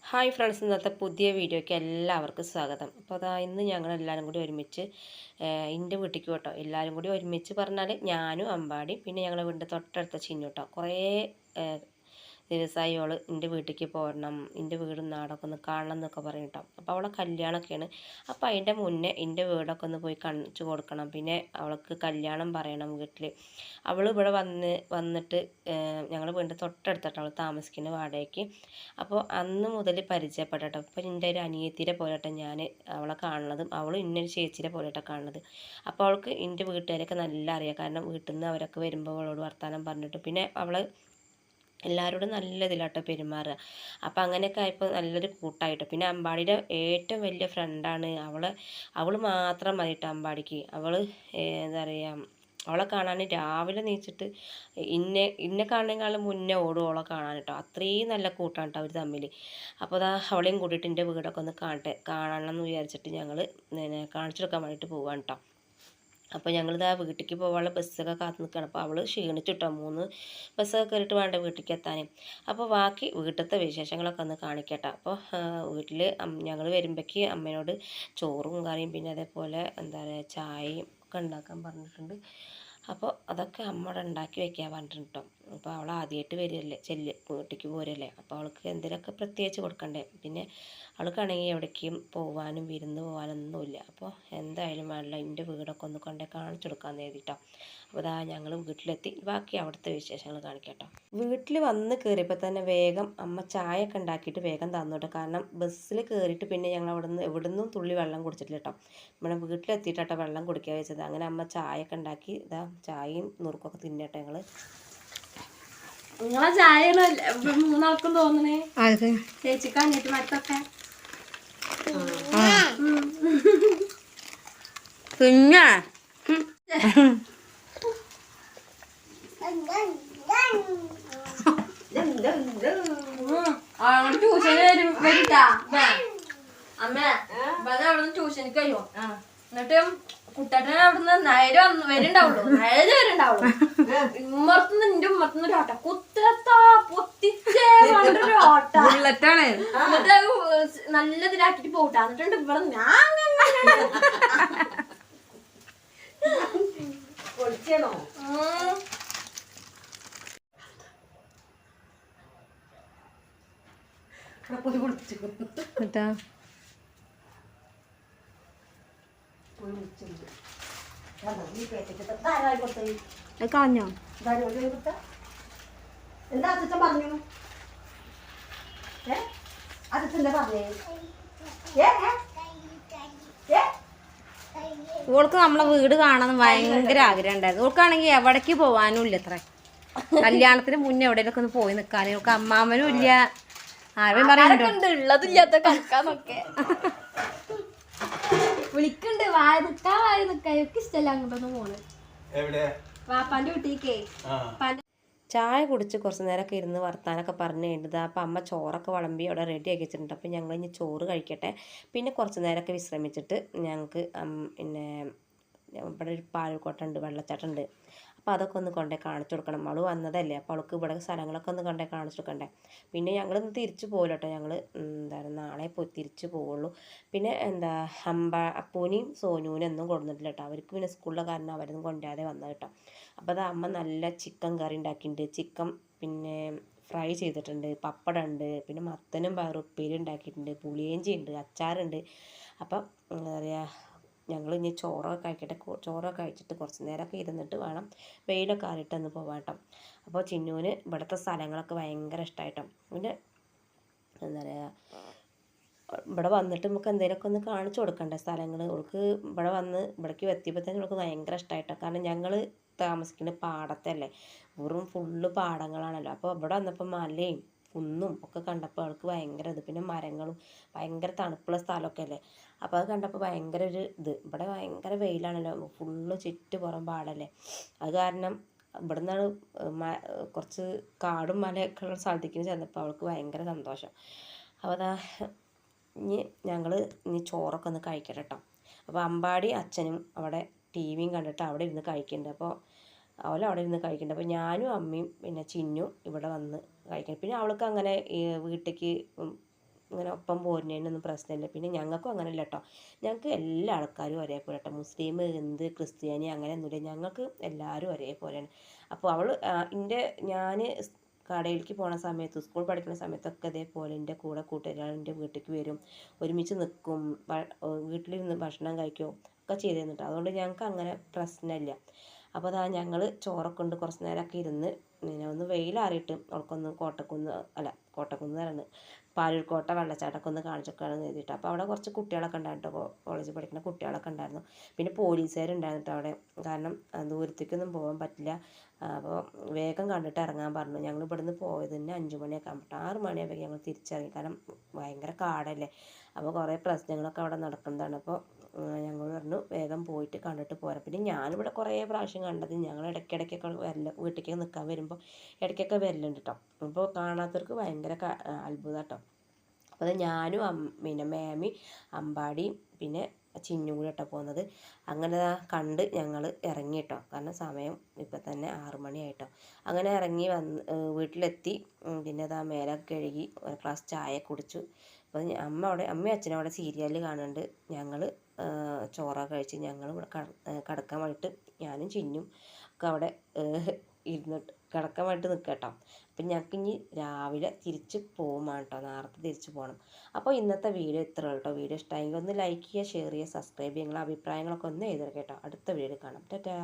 Hi friends, ഇന്നത്തെ പുതിയ വീഡിയോയ്ക്ക് എല്ലാവർക്കും സ്വാഗതം. അപ്പോൾ അതാ ഇന്ന് ഞങ്ങളെല്ലാവരും കൂടി ഒരുമിച്ച് എൻ്റെ വീട്ടിലേക്ക് കേട്ടോ. എല്ലാവരും കൂടി ഒരുമിച്ച് പറഞ്ഞാൽ ഞാനും അമ്പാടി പിന്നെ ഞങ്ങളെ വീടിൻ്റെ തൊട്ടടുത്ത ചിന്നു കേട്ടോ. കുറേ ദിവസമായി അവൾ എൻ്റെ വീട്ടിലേക്ക് പോരണം, എൻ്റെ വീടും നാടൊക്കെ ഒന്ന് കാണണം എന്നൊക്കെ പറയും കേട്ടോ. അപ്പോൾ അവളെ കല്യാണമൊക്കെയാണ്. അപ്പോൾ അതിൻ്റെ മുന്നേ എൻ്റെ വീടൊക്കെ ഒന്ന് പോയി കാണിച്ചു കൊടുക്കണം. പിന്നെ അവൾക്ക് കല്യാണം പറയണം വീട്ടിൽ. അവൾ ഇവിടെ വന്നിട്ട് ഞങ്ങൾ വീടിൻ്റെ തൊട്ടടുത്തിട്ട് അവൾ താമസിക്കുന്ന വാടകയ്ക്ക്. അപ്പോൾ അന്ന് മുതൽ പരിചയപ്പെട്ടോ. അപ്പോൾ എൻ്റെ ഒരു അനിയത്തിയുടെ പോലെട്ടോ ഞാൻ അവളെ കാണുന്നതും, അവളും ഇന്നൊരു ചേച്ചിയുടെ പോലെട്ടോ കാണുന്നത്. അപ്പോൾ അവൾക്ക് എൻ്റെ വീട്ടുകാരൊക്കെ നല്ല അറിയാം. കാരണം വീട്ടിൽ നിന്ന് അവരൊക്കെ വരുമ്പോൾ അവളോട് വർത്തമാനം പറഞ്ഞിട്ട് പിന്നെ അവൾ എല്ലാവരോടും നല്ല ഇതിലാട്ടോ പെരുമാറുക. അപ്പം അങ്ങനെയൊക്കെ ആയപ്പോൾ നല്ലൊരു കൂട്ടായിട്ടോ. പിന്നെ അമ്പാടിയുടെ ഏറ്റവും വലിയ ഫ്രണ്ടാണ് അവൾ മാത്രം മതിട്ടോ അമ്പാടിക്ക്. അവൾ എന്താ പറയുക, അവളെ കാണാൻ രാവിലെ നീച്ചിട്ട് ഇന്നെ കാണുന്നതിനേക്കാളും മുന്നേ ഓടും അവളെ കാണാൻ കേട്ടോ. അത്രയും നല്ല കൂട്ടാണ് കേട്ടോ അവർ തമ്മിൽ. അപ്പോൾ അതാ അവളെയും കൂട്ടിയിട്ട് എൻ്റെ വീടൊക്കെ ഒന്ന് കാണണം എന്ന് വിചാരിച്ചിട്ട് ഞങ്ങൾ കാണിച്ചെടുക്കാൻ വേണ്ടിയിട്ട് പോവാണ് കേട്ടോ. അപ്പോൾ ഞങ്ങളിതാ വീട്ടിലേക്ക് പോകാനുള്ള ബസ്സൊക്കെ കാത്തു നിൽക്കുകയാണ്. അപ്പോൾ അവൾ ക്ഷീണിച്ചിട്ടോ, 3 ബസ്സൊക്കെ കയറിയിട്ട് വേണ്ട വീട്ടിലേക്ക് എത്താൻ. അപ്പോൾ ബാക്കി വീട്ടിലത്തെ വിശേഷങ്ങളൊക്കെ ഒന്ന് കാണിക്കട്ടെ. അപ്പോൾ വീട്ടിൽ ഞങ്ങൾ വരുമ്പോഴേക്ക് അമ്മേനോട് ചോറും കറിയും പിന്നെ അതേപോലെ എന്താ പറയുക ചായയും ഒക്കെ ഉണ്ടാക്കാൻ പറഞ്ഞിട്ടുണ്ട്. അപ്പോൾ അതൊക്കെ അമ്മയുടെ ഉണ്ടാക്കി വെക്കാൻ പറഞ്ഞിട്ടുണ്ട് കേട്ടോ. അപ്പോൾ അവൾ ആദ്യമായിട്ട് വരികയല്ലേ, വീട്ടിലേക്ക് പോരല്ലേ. അപ്പോൾ അവൾക്ക് എന്തെങ്കിലുമൊക്കെ പ്രത്യേകിച്ച് കൊടുക്കണ്ടേ. പിന്നെ അവൾക്കാണെങ്കിൽ എവിടേക്കും പോകാനും വിരുന്ന് പോകാനൊന്നുമില്ല. അപ്പോൾ എന്തായാലും വേണ്ട എൻ്റെ വീടൊക്കെ ഒന്ന് കൊണ്ടേ കാണിച്ചു കൊടുക്കാമെന്ന് എഴുതിട്ടോ. അപ്പോൾ അതാ ഞങ്ങൾ വീട്ടിലെത്തി. ബാക്കി അവിടുത്തെ വിശേഷങ്ങൾ കാണിക്കട്ടോ. വീട്ടിൽ വന്ന് കയറിയപ്പോൾ തന്നെ വേഗം അമ്മ ചായ ഒക്കെ ഉണ്ടാക്കിയിട്ട് വേഗം തന്നു കേട്ടോ. കാരണം ബസ്സിൽ കയറിയിട്ട് പിന്നെ ഞങ്ങൾ എവിടുന്നും തുള്ളി വെള്ളം കുടിച്ചിട്ടില്ല കേട്ടോ. നമ്മുടെ വീട്ടിലെത്തിയിട്ടോ വെള്ളം കുടിക്കാൻ വെച്ചത്. അങ്ങനെ അമ്മ ചായ ഒക്കെ ഉണ്ടാക്കി ഇതാ ചായയും നുറുക്കൊക്കെ തിന്നട്ടെ ഞങ്ങൾ. നിങ്ങളെ ചായ മൂന്നാൾക്കും തോന്നണേ ചേച്ചിക്ക് അനിയത്തിമാർക്കൊക്കെ പിന്നെ ട്യൂഷന് വരിട്ടാ അമ്മ അവിടുന്ന് ട്യൂഷന് കഴിയോ. എന്നിട്ട് കുട്ടേട്ടൻ അവിടുന്ന് നേരെ വരുന്നുണ്ടാവുള്ളൂ, നേരെ വരുന്നുണ്ടാവുള്ളൂ. ഉമ്മർത്തുനിന്ന് നിന്റെ ഉമ്മർത്തുനിന്ന് ഒരു ഓട്ട കുത്തത്താ പൊത്തിച്ചേ പറഞ്ഞൊരു ഓട്ട. എന്നിട്ട് നല്ല ഇതിലാക്കിട്ട് പോട്ടാ. എന്നിട്ടുണ്ട് ഇവിടെ ഞാൻ പൊളിച്ചേണോ. കേട്ടാ കളഞ്ഞോ എന്താ അച്ഛൻ പറഞ്ഞു? അച്ഛൻ്റെ പറഞ്ഞേ ഓൾക്ക് നമ്മളെ വീട് കാണാൻ ഭയങ്കര ആഗ്രഹം ഉണ്ടായിരുന്നു. ഓൾക്കാണെങ്കിൽ എവിടേക്ക് പോവാനും ഇല്ല. അത്ര കല്യാണത്തിന് മുന്നേ എവിടെയൊക്കെ ഒന്ന് പോയി നിൽക്കാനും ഓൾക്ക് അമ്മാമ്മനും ഇല്ല. ആരും പറയുന്നുണ്ട് ഉള്ളതില്ലാത്ത കളിക്കാന്നൊക്കെ വിളിക്കണ്ട്. വായ നിക്കാ ഒക്കെ ഇഷ്ടല്ല അങ്ങോട്ടൊന്നും പോണ്. വാപ്പാന്റെ വീട്ടിലേക്കേ ചായ കുടിച്ച് കുറച്ച് നേരമൊക്കെ ഇരുന്ന് വർത്താനൊക്കെ പറഞ്ഞു കഴിഞ്ഞത്. അപ്പോൾ അമ്മ ചോറൊക്കെ വിളമ്പി അവിടെ റെഡി ആക്കി വെച്ചിട്ടുണ്ട്. അപ്പോൾ ഞങ്ങൾ ഇനി ചോറ് കഴിക്കട്ടെ. പിന്നെ കുറച്ച് നേരമൊക്കെ വിശ്രമിച്ചിട്ട് ഞങ്ങൾക്ക് പിന്നെ ഇവിടെ ഒരു പാൽക്കോട്ടുണ്ട്, വെള്ളച്ചാട്ടമുണ്ട്. അപ്പോൾ അതൊക്കെ ഒന്ന് കൊണ്ടേ കാണിച്ചു കൊടുക്കണം. അവൾ വന്നതല്ലേ, അപ്പോൾ അവൾക്ക് ഇവിടെ സ്ഥലങ്ങളൊക്കെ ഒന്ന് കൊണ്ടേ കാണിച്ചു കൊടുക്കണ്ടേ. പിന്നെ ഞങ്ങളിന്ന് തിരിച്ചു പോകില്ല കേട്ടോ. ഞങ്ങൾ എന്താണ് നാളെ പോയി തിരിച്ചു പോവുള്ളൂ. പിന്നെ എന്താ അപ്പൂനെയും സോനുവിനും ഒന്നും കൊടുത്തിട്ടില്ല കേട്ടോ. അവർക്ക് പിന്നെ സ്കൂളിലെ കാരണം അവരൊന്നും കൊണ്ടാതെ വന്നത് കേട്ടോ. അപ്പോൾ അത് അമ്മ നല്ല ചിക്കൻ കറി ഉണ്ടാക്കിയിട്ടുണ്ട്. ചിക്കൻ പിന്നെ ഫ്രൈ ചെയ്തിട്ടുണ്ട്, പപ്പടം ഉണ്ട്, പിന്നെ മത്തനും പയറും ഉപ്പേരി ഉണ്ടാക്കിയിട്ടുണ്ട്, പുളിയിഞ്ചി ഉണ്ട്, അച്ചാറുണ്ട്. അപ്പം എന്താ പറയുക, ഞങ്ങൾ ഇനി ചോറൊക്കെ കഴിക്കട്ടെ. ചോറൊക്കെ കഴിച്ചിട്ട് കുറച്ച് നേരമൊക്കെ ഇരുന്നിട്ട് വേണം വെയിലൊക്കെ ആറിയിട്ടൊന്ന് പോകാം കേട്ടോ. അപ്പോൾ ചിന്നുവിന് ഇവിടുത്തെ സ്ഥലങ്ങളൊക്കെ ഭയങ്കര ഇഷ്ടമായിട്ടോ. പിന്നെ എന്താ പറയുക, ഇവിടെ വന്നിട്ട് നമുക്ക് എന്തെങ്കിലുമൊക്കെ ഒന്ന് കാണിച്ചു കൊടുക്കണ്ടേ സ്ഥലങ്ങൾ. അവൾക്ക് ഇവിടേക്ക് എത്തിയപ്പോൾ തന്നെ അവൾക്ക് ഭയങ്കര ഇഷ്ടമായിട്ടോ. കാരണം ഞങ്ങൾ താമസിക്കുന്ന പാടത്തല്ലേ, വെറും ഫുള്ള് പാടങ്ങളാണല്ലോ. അപ്പോൾ ഇവിടെ വന്നപ്പോൾ മലയും കുന്നും ഒക്കെ കണ്ടപ്പോൾ അവൾക്ക് ഭയങ്കര പിന്നെ മരങ്ങളും ഭയങ്കര തണുപ്പുള്ള സ്ഥലമൊക്കെ അല്ലേ. അപ്പോൾ അത് കണ്ടപ്പോൾ ഭയങ്കര ഇവിടെ ഭയങ്കര വെയിലാണല്ലോ, ഫുള്ള് ചുറ്റുപുറം പാടല്ലേ. അത് കാരണം ഇവിടെ നിന്നാണ് കുറച്ച് കാടും മലയൊക്കെ ഉള്ള സ്ഥലത്തേക്ക് ചെന്നപ്പോൾ അവൾക്ക് ഭയങ്കര സന്തോഷം. അപ്പോൾ അതാ ഞങ്ങൾ ചോറൊക്കെ ഒന്ന് കഴിക്കട്ടെ കേട്ടോ. അപ്പോൾ അമ്പാടി അച്ഛനും അവിടെ ടിവിയും കണ്ടിട്ട് അവിടെ ഇരുന്ന് കഴിക്കുന്നുണ്ട്. അപ്പോൾ അവിടെ ഇരുന്ന് കഴിക്കുന്നുണ്ട്. അപ്പോൾ ഞാനും അമ്മയും പിന്നെ ചിന്നും ഇവിടെ വന്ന് കഴിക്കണം. പിന്നെ അവൾക്ക് അങ്ങനെ വീട്ടിലേക്ക് ഇങ്ങനെ ഒപ്പം പോരുന്നതിനൊന്നും പ്രശ്നമില്ല. പിന്നെ ഞങ്ങൾക്കും അങ്ങനെയല്ല കേട്ടോ, ഞങ്ങൾക്ക് എല്ലാ ആൾക്കാരും ഒരേപോലെ കേട്ടോ, മുസ്ലിം ഹിന്ദു ക്രിസ്ത്യാനി അങ്ങനെയൊന്നുമില്ല, ഞങ്ങൾക്ക് എല്ലാവരും ഒരേപോലെയാണ്. അപ്പോൾ ഞാൻ കടയിലേക്ക് പോണ സമയത്ത് സ്കൂൾ പഠിക്കുന്ന സമയത്തൊക്കെ ഇതേപോലെ എൻ്റെ കൂടെ കൂട്ടുകാർ എൻ്റെ വീട്ടിലേക്ക് വരും, ഒരുമിച്ച് നിൽക്കും, വീട്ടിലിരുന്ന് ഭക്ഷണം കഴിക്കും ഒക്കെ ചെയ്ത് തന്നിട്ട്. അതുകൊണ്ട് ഞങ്ങൾക്ക് അങ്ങനെ പ്രശ്നമില്ല. അപ്പോൾ അതാ ഞങ്ങൾ ചോറൊക്കെ കൊണ്ട് കുറച്ച് നേരമൊക്കെ ഇരുന്ന് പിന്നെ ഒന്ന് വെയിലാറിയിട്ട് അവൾക്കൊന്ന് കോട്ടക്കുന്ന് തരാണ് പാലൂർക്കോട്ട വെള്ളച്ചാട്ടമൊക്കെ ഒന്ന് കാണിച്ചൊക്കെയാണ് എഴുതിയിട്ട്. അപ്പോൾ അവിടെ കുറച്ച് കുട്ടികളൊക്കെ ഉണ്ടായിരുന്നു, കോളേജിൽ പഠിക്കുന്ന കുട്ടികളൊക്കെ ഉണ്ടായിരുന്നു. പിന്നെ പോലീസുകാരുണ്ടായിരുന്നു അവിടെ, കാരണം ദൂരത്തേക്കൊന്നും പോകാൻ പറ്റില്ല. അപ്പോൾ വേഗം കണ്ടിട്ട് ഇറങ്ങാൻ പറഞ്ഞു. ഞങ്ങൾ ഇവിടുന്ന് പോയത് തന്നെ 5 മണിയൊക്കെ ആകുമ്പോൾ 6 മണിയാകുമ്പോൾ ഞങ്ങൾ തിരിച്ചിറങ്ങി, കാരണം ഭയങ്കര കാടല്ലേ, അപ്പോൾ കുറേ പ്രശ്നങ്ങളൊക്കെ അവിടെ നടക്കുന്നതാണ്. അപ്പോൾ ഞങ്ങൾ പറഞ്ഞു വേഗം പോയിട്ട് കണ്ടിട്ട് പോരാം. പിന്നെ ഞാനിവിടെ കുറേ പ്രാവശ്യം കണ്ടത്, ഞങ്ങൾ ഇടയ്ക്കിടയ്ക്കൊക്കെ വീട്ടിലേക്ക് നിൽക്കാൻ വരുമ്പോൾ ഇടയ്ക്കൊക്കെ വരലുണ്ട് കേട്ടോ. അപ്പോൾ കാണാത്തവർക്ക് ഭയങ്കര അത്ഭുതം കേട്ടോ. അപ്പോൾ ഞാനും പിന്നെ മേമി അമ്പാടിയും പിന്നെ ചിന്നും കൂടി കേട്ടോ പോകുന്നത്. അങ്ങനെ കണ്ട് ഞങ്ങൾ ഇറങ്ങി കേട്ടോ, കാരണം സമയം ഇപ്പം തന്നെ 6 മണിയായിട്ടോ. അങ്ങനെ ഇറങ്ങി വീട്ടിലെത്തി. പിന്നെ അതാ മേലൊക്കെ കഴുകി ഒരു ഗ്ലാസ് ചായ കുടിച്ചു. അപ്പോൾ അമ്മയും അച്ഛനും അവിടെ സീരിയൽ കാണുന്നുണ്ട്. ഞങ്ങൾ ചോറൊക്കെ കഴിച്ച് ഞങ്ങൾ ഇവിടെ കിടക്കാൻ വേണ്ടിയിട്ട് ഞാനും ചിന്നും ഒക്കെ അവിടെ ഇരുന്നിട്ട് കിടക്കാൻ വേണ്ടിയിട്ട് നിൽക്കുക കേട്ടോ. അപ്പം ഞങ്ങൾക്ക് ഇനി രാവിലെ തിരിച്ച് പോകും കേട്ടോ, നേരത്തെ തിരിച്ച് പോകണം. അപ്പോൾ ഇന്നത്തെ വീഡിയോ ഇത്രയുള്ളൂ കേട്ടോ. വീഡിയോ ഇഷ്ടമായെങ്കിൽ ഒന്ന് ലൈക്ക് ചെയ്യുക, ഷെയർ ചെയ്യുക, സബ്സ്ക്രൈബ് ചെയ്യുക. നിങ്ങളുടെ അഭിപ്രായങ്ങളൊക്കെ ഒന്ന് എഴുതുക കേട്ടോ. അടുത്ത വീഡിയോ കാണാം. ടാറ്റാ.